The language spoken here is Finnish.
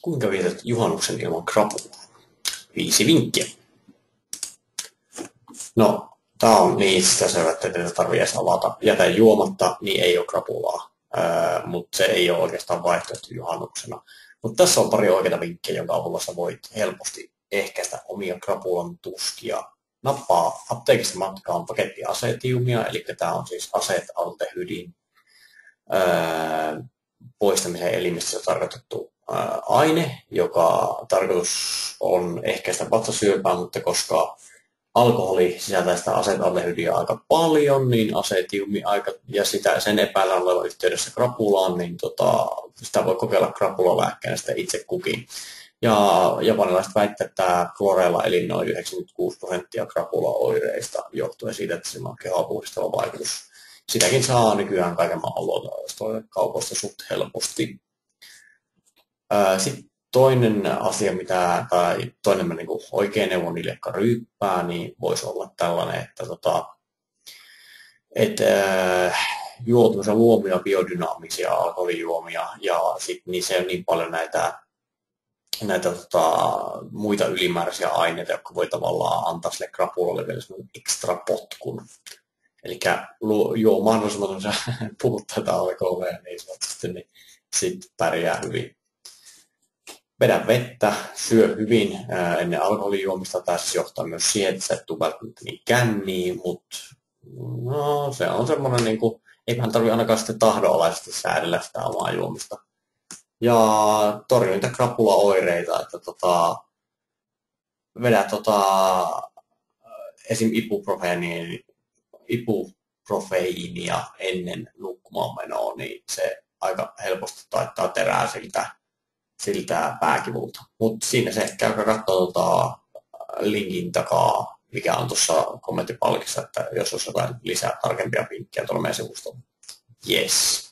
Kuinka vietät juhannuksen ilman krapulaa? 5 vinkkiä. No, tää on niin itsestäänselvä, että tätä tarvii edes avata. Jätä juomatta, niin ei ole krapulaa. Mutta se ei ole oikeastaan vaihtoehto juhannuksena. Mutta tässä on pari oikeita vinkkejä, jonka avulla sä voit helposti ehkäistä omia krapulan tuskia. Nappaa apteekista matkaan paketti asetiumia, eli tämä on siis asetaldehydin poistamisen elimistössä tarkoitettu aine, joka tarkoitus on ehkäistä vatsasyöpää, mutta koska alkoholi sisältää sitä asetaldehydia aika paljon, niin asetiumi ja sen epäillään olevan yhteydessä krapulaan, niin sitä voi kokeilla krapulalääkkeenä sitä itse kukin. Ja japanilaiset väittävät, että kloreilla eliminoi 96% krapulaoireista johtuen siitä, että sillä on kehoa puhdistava vaikutus. Sitäkin saa nykyään kaiken maailman kaupoista suht helposti. Sitten toinen asia, tai toinen niin kuin oikea neuvo niille, jotka ryyppää, niin voisi olla tällainen, että juo luomia biodynaamisia alkoholijuomia, ja sitten niissä ei ole niin paljon näitä muita ylimääräisiä aineita, jotka voi tavallaan antaa sille krapulalle vielä semmoinen ekstra potkun. Eli juo mahdollisimman puhtaita alkoholeja niin sanotusti, niin sitten pärjää hyvin. Vedä vettä, syö hyvin ennen alkoholijuomista. Tässä johtaa myös siihen, että sä et tule välttämättä niin känniin, mutta no, se on semmoinen, niin kuin, eiköhän tarvitse ainakaan sitten tahdonalaisesti säädellä sitä omaa juomista. Ja torjui niitä krapulaoireita, että vedä esim. Ibuprofeiinia ennen nukkumaan menoa, niin se aika helposti taittaa terää siltä pääkivulta. Mutta siinä se käykää katsoa linkin takaa, mikä on tuossa kommenttipalkissa, että jos olisi jotain lisää tarkempia vinkkejä tuolla meidän sivustolla. Yes.